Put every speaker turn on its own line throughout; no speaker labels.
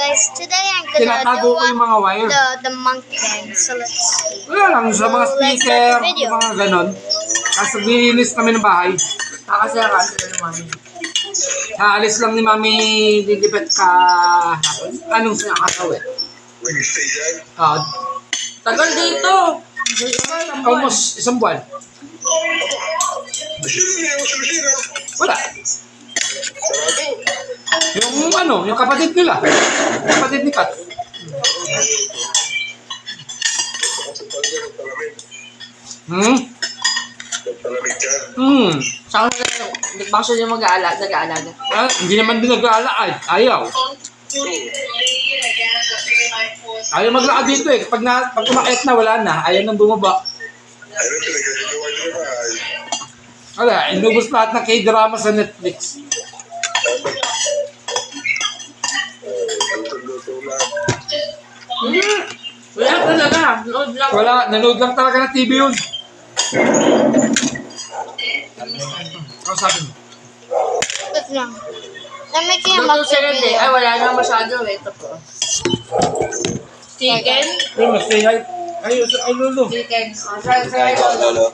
guys, today I'm gonna
Tinatago ko yung mga wire.
the monkey bang. So let's see.
Wala lang, sa mga
So, let's
speaker,
start the video.
yung mga ganon. Tapos naglilinis kami ng bahay.
Kasi ni Mami.
Aalis lang ni Mami Lilibet ka anong sinakakaw eh.
Tagal dito.
Almost isang buwan. Wala. Yung ano, yung kapatid nila. Kapatid ni Kat.
Saan ba siya yung nag-aalaga?
Hindi naman din nag-aala. Ayaw. Ayaw maglakad dito eh. Pag umakit na, wala na. Ayaw nang bumaba. Wala, inubos lahat ng K-drama sa Netflix.
Wala talaga. Nood lang.
Wala, nanood lang talaga ng TV yun. Ano sabi mo?
Wait lang. Namit yung
Luto
monkey
sila din. Ay,
video.
wala na masyado. Ito po. Chicken.
Ay, mas ay, lolo.
Chicken. Sorry, Lolo.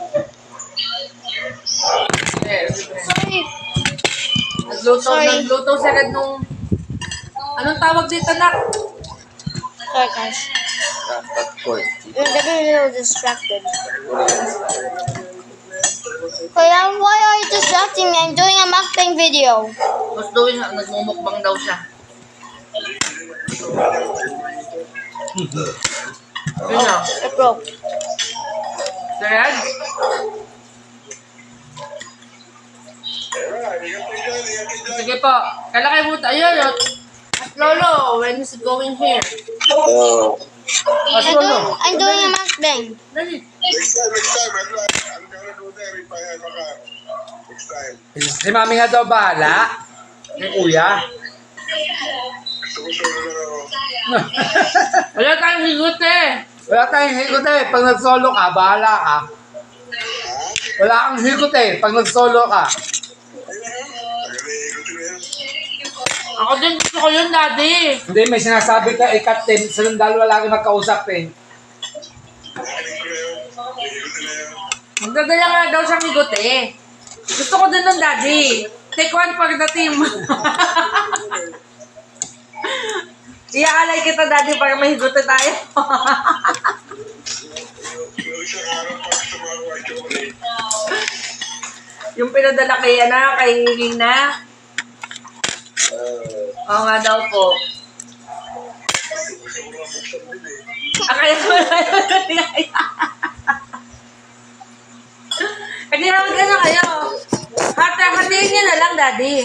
Sorry.
Nagluto sila nung... Anong tawag dito, nak?
Sorry guys. We're getting a little distracted. Kaya, why are you distracting me? I'm doing a mukbang video.
Mas doon, nagmumukbang daw siya. Yun na.
It broke.
Sarad? Sige po. Kalakay mo tayo. Lolo, when is it going here?
I'm doing a mukbang.
Dali.
Next time, I'm gonna do that if I have a car. Next time.
Si Mami nga daw bahala. Yung kuya.
Gusto ko solo na ako.
Wala tayong higot eh.
Wala tayong higot eh. Pag nag-solo ka, bahala ka. Wala kang higot eh. Pag nag-solo ka.
Taga-iikutin na yan.
Ako din gusto ko yun, Daddy.
Hindi, may sinasabi ka, Captain, silang dalawa lagi magkausap eh.
Nakinig ko na yun. Iikutin na yan.
Magdadala nga daw siyang higot eh. Gusto ko din nun, Daddy. Take one for the team. Iaalay kita, Daddy, para may higutin tayo.
Yung isang araw pa gusto mo ako ay chocolate.
Yung pinadala kay Hina. Oo nga daw po.
Gusto ko lang buksan din eh.
Kaya wala yun. Kaya na kayo. Hatiin nyo na lang, Daddy.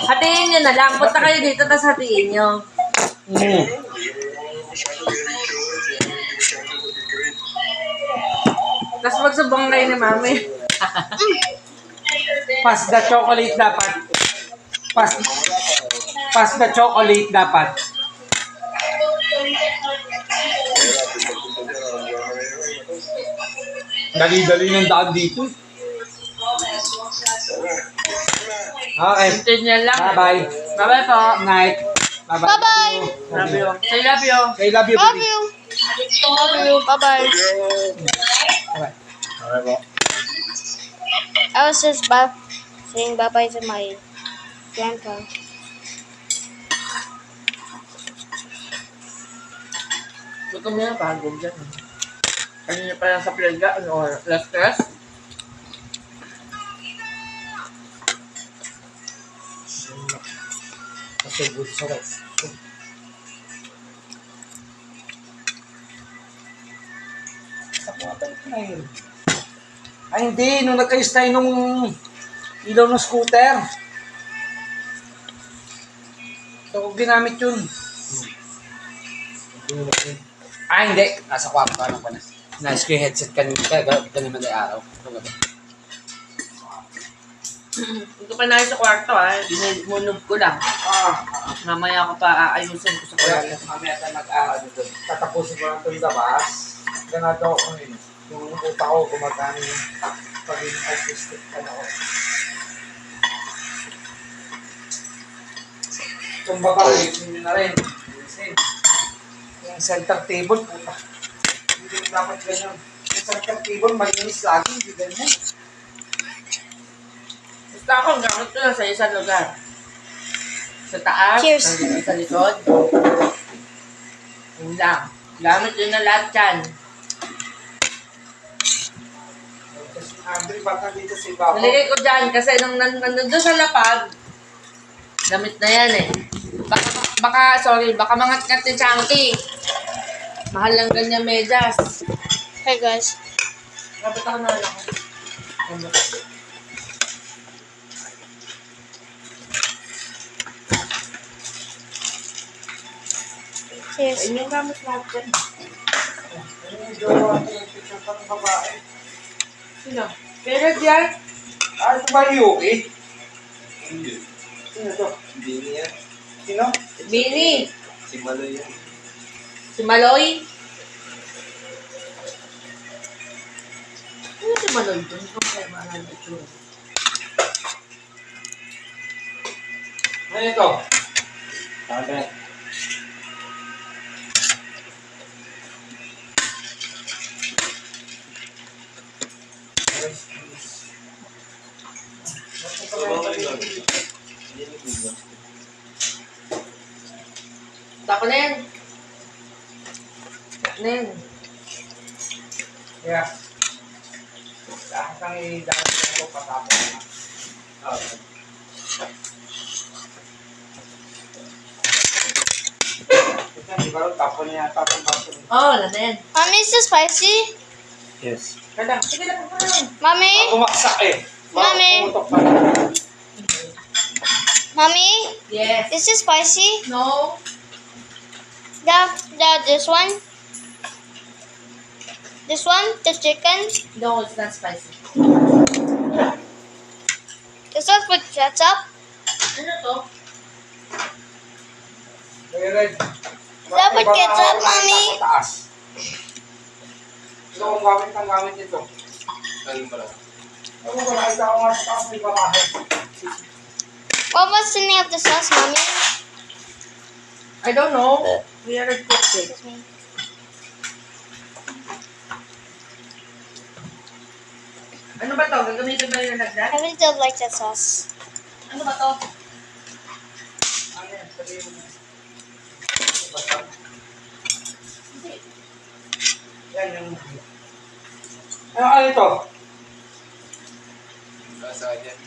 Hatiin nyo na lang. Punta kayo dito, tapos hatiin nyo.
Hindi mo masyado very sure. Hindi masyado mag-grade.
Tapos magsubong kayo ni Mami.
Pass the chocolate dapat. Pass the chocolate dapat. Dali-dali ng daan dito. Okay.
Continue lang.
Bye-bye.
Bye-bye po.
Night. Bye-bye.
Bye-bye.
Love you. Say love you.
Say love you,
Love
baby.
you. Love you. Bye-bye.
Bye-bye. Okay po.
I was just saying bye-bye to my grandpa.
Gutom niya, pagod dyan. Kanina pa lang sa plaga, last stress.
Kasi good sa rice. Ay hindi, nung nagkayos tayo nung ilaw ng scooter. Ito ko ginamit yun. Ay hindi, nasa kwarto ka lang pa na. Nice ko yung headset kanina may araw. Ito gabi.
Hindi pa na sa kwarto Dinumunog ko lang. Mamaya ko pa aayusin ko sa
Kaya
kwarto.
mamaya tayo mag-aaral doon. Tatapusin ko lang itong labas. Ganado ako ngayon. Yung utak ko gumagana yung pagiging artistic ka na ako. Itong baba, ayusin nyo na rin. Ayusin. Yung center table, puta. Hindi dapat ganyan. Yung center table, malinis lagi, hindi ganyan.
Basta ako, gamit ko lang sa isang lugar. Sa taas,
Cheers.
sa likod. Yun lang. Gamit yun na lahat yan.
Kasi Andre, baka dito sa ibabaw.
Nalagay ko dyan kasi nung nandun sa lapag, damit na yan eh. Baka mangat-ngat ni Chunky. Mahal lang ganyan medyas.
Hey guys.
Kapit ako na lang.
Cheers.
Ayun yung gamit lahat dyan.
Ano yung jowa natin yung picture pa ng babae?
Sino? Pero dyan,
Ah, ito ba yung Yuki?
Hindi.
Sino to?
Hindi niya.
Sino?
Bini.
Si Maloy yan.
Si Maloy. Ano si Maloy doon? Ito kayo maalala ito.
Ano ito?
Ano?
Tako na yan. Tako na yan.
Kaya, lahat kang i-dahil ko patapos na. Ito, di ba rin tapo niya yata kung baso niya.
Oh, wala na yan.
Mommy, is this spicy?
Yes.
Kaya sige lang pa lang.
Mommy?
Bumaksak eh.
Mami.
Pumutok pa rin.
Mommy?
Yes.
Is this spicy?
No.
This one? This one? The chicken?
No, it's not spicy.
This one with ketchup?
Ano to?
Kaya rin.
Dapat ketchup, Mami.
Taas. Ito kung gamit ang gamit nito.
Ano ba?
Ako ba nakita ko nga sa taas may babae.
What was the name of the sauce, Mommy?
I don't know. We are cooked it.
Excuse me.
Ano ba to? Gagamitin ba yung nagdat?
I really don't like that sauce.
Ano ba to?
Ano yan? Sabihin mo.
Hindi.
Yan yung... Ano ito?
Nasa yan.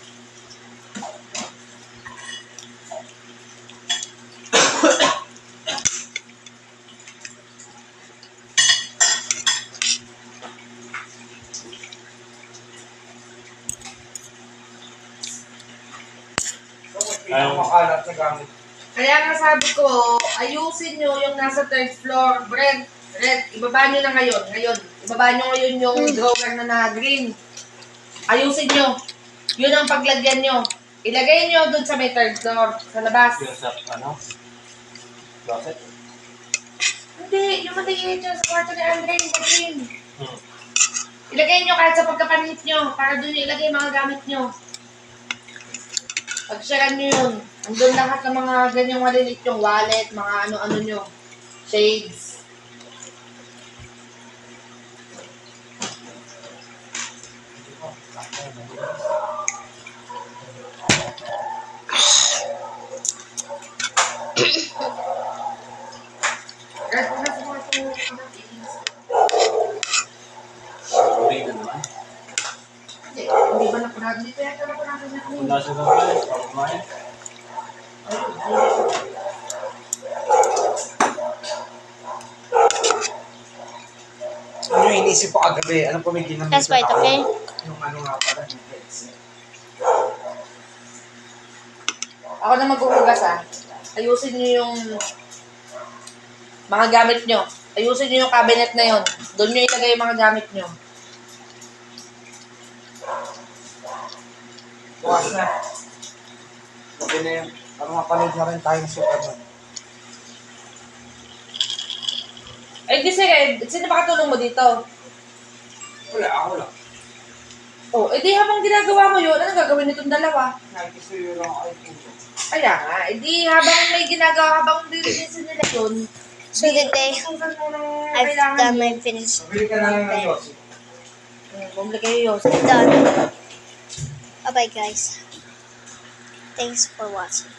Ayaw makalat na gamit.
Kaya nga sabi ko, ayusin nyo yung nasa third floor. Red, ibaba nyo na ngayon. Ibaba nyo ngayon yung drawer na green. Ayusin nyo. Yun ang paglagyan nyo. Ilagay nyo dun sa may third floor, sa labas.
Yung sa ano? Closet?
Hindi, yung maliit yun sa kwarto ni Andre, yung green. Ilagay nyo kahit sa pagkapanit nyo, para dun nyo ilagay mga gamit nyo. Pag-sharean nyo yun. Andun lahat ng mga ganyang malilit yung wallet, mga ano-ano nyo. Shades. Kahit kung nasa mga
Sorry na naman.
hindi ba napunagin? Dito yata napunagin na
Kung nasa ka ba, kumain.
Ano yung inisip ko kagabi? Ano pa may ginamit
That's right,
ako?
okay?
Yung ano nga pala, yung headset.
Ako na maghuhugas Ayusin nyo yung mga gamit nyo. Ayusin nyo yung cabinet na yon. Doon nyo ilagay yung mga gamit nyo.
Bukas na. Gabi na yun. Para mapanood na rin tayo ng Superman.
Ay, di sige. Sino ba katulong mo dito?
Wala, ako lang.
Oh, edi habang ginagawa mo yun, ano gagawin nitong dalawa?
Nakikisuyo lang ako ay puso.
Kaya nga, edi habang may ginagawa, habang nililisin nila yun,
So today,
tutusan mo ng
I've
kailangan
done
mo.
my finish.
Mabili ka na lang ng Yossi.
Bumili kayo, Yossi.
Done. Bye bye guys. Thanks for watching.